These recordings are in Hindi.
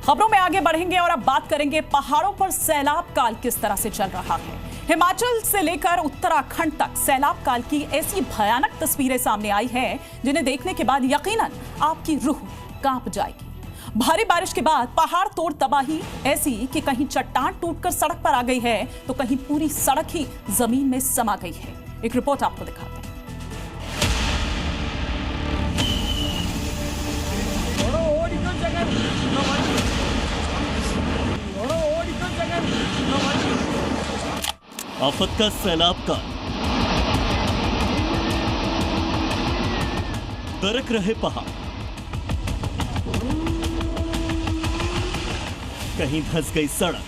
खबरों में आगे बढ़ेंगे और अब बात करेंगे पहाड़ों पर सैलाब काल किस तरह से चल रहा है। हिमाचल से लेकर उत्तराखंड तक सैलाब काल की ऐसी भयानक तस्वीरें सामने आई हैं जिन्हें देखने के बाद यकीनन आपकी रूह कांप जाएगी। भारी बारिश के बाद पहाड़ तोड़ तबाही ऐसी कि कहीं चट्टान टूटकर सड़क पर आ गई है तो कहीं पूरी सड़क ही जमीन में समा गई है। एक रिपोर्ट आपको दिखाते हैं। आफत का सैलाब का दरक रहे पहाड़, कहीं धंस गई सड़क,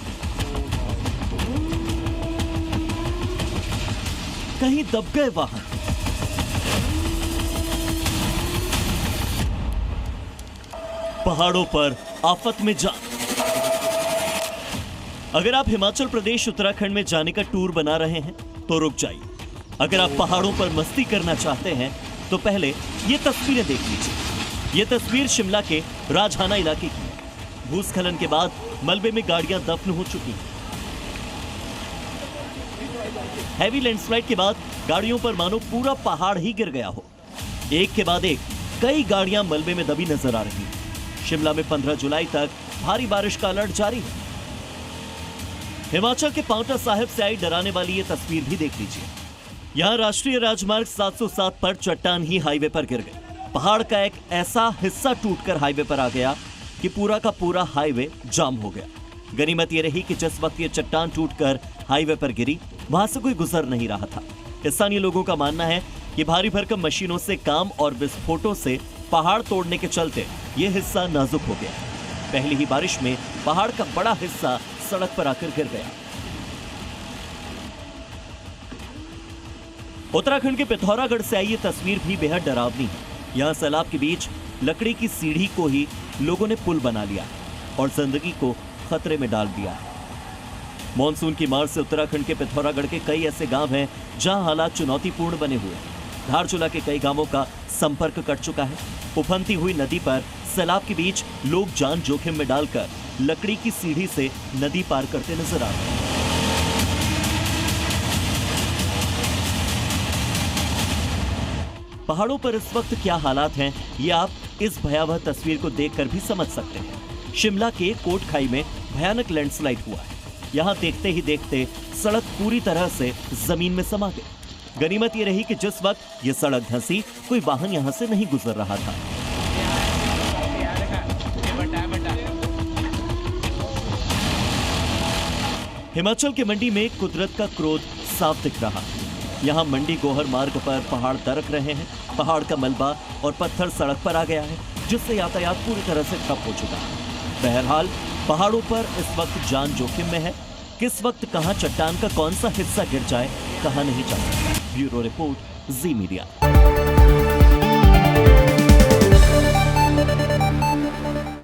कहीं दब गए वाहन। पहाड़ों पर आफत में जान। अगर आप हिमाचल प्रदेश उत्तराखंड में जाने का टूर बना रहे हैं तो रुक जाइए। अगर आप पहाड़ों पर मस्ती करना चाहते हैं तो पहले ये तस्वीरें देख लीजिए। ये तस्वीर शिमला के राजहाना इलाके की है। भूस्खलन के बाद मलबे में गाड़ियां दफन हो चुकी हैं। हैवी लैंडस्लाइड के बाद गाड़ियों पर मानो पूरा पहाड़ ही गिर गया हो। एक के बाद एक कई गाड़ियां मलबे में दबी नजर आ रही हैं। शिमला में 15 जुलाई तक भारी बारिश का अलर्ट जारी है। हिमाचल के पांवटा साहिब से आई डराने वाली ये तस्वीर भी देख लीजिए। यहां राष्ट्रीय राजमार्ग 707 पर चट्टान ही हाईवे पर गिर गई। पहाड़ का एक ऐसा हिस्सा टूटकर हाईवे पर आ गया कि पूरा का पूरा हाईवे जाम हो गया। गनीमत ये रही कि जिस वक्त ये चट्टान टूटकर हाईवे पर गिरी वहां से कोई गुजर नहीं रहा था। स्थानीय लोगों का मानना है कि भारी भरकम मशीनों से काम और विस्फोटों से पहाड़ तोड़ने के चलते ये हिस्सा नाजुक हो गया। पहली ही बारिश में पहाड़ का बड़ा हिस्सा सड़क पर आकर गिर गया। उत्तराखंड के पिथौरागढ़ से आई ये तस्वीर भी बेहद डरावनी है। यहां सैलाब के बीच लकड़ी की सीढ़ी को ही लोगों ने पुल बना लिया और जिंदगी को खतरे में डाल दिया है। मॉनसून की मार से उत्तराखंड के पिथौरागढ़ के कई ऐसे गांव हैं जहां हालात चुनौतीपूर्ण बने हुए हैं। धारचूला के कई गांवों का संपर्क कट चुका है। उफनती हुई नदी पर सैलाब के बीच लोग जान जोखिम में डालकर लकड़ी की सीढ़ी से नदी पार करते नजर आ रहे हैं। पहाड़ों पर इस वक्त क्या हालात हैं, ये आप इस भयावह तस्वीर को देखकर भी समझ सकते हैं। शिमला के कोटखाई में भयानक लैंडस्लाइड हुआ है। यहां देखते ही देखते सड़क पूरी तरह से जमीन में समा गई। गनीमत ये रही कि जिस वक्त ये सड़क धंसी कोई वाहन यहां से नहीं गुजर रहा था। हिमाचल के मंडी में कुदरत का क्रोध साफ दिख रहा है। यहाँ मंडी गोहर मार्ग पर पहाड़ दरक रहे हैं। पहाड़ का मलबा और पत्थर सड़क पर आ गया है जिससे यातायात पूरी तरह से ठप हो चुका है। बहरहाल पहाड़ों पर इस वक्त जान जोखिम में है। किस वक्त कहां चट्टान का कौन सा हिस्सा गिर जाए कहा नहीं जा सकता। ब्यूरो रिपोर्ट, जी मीडिया।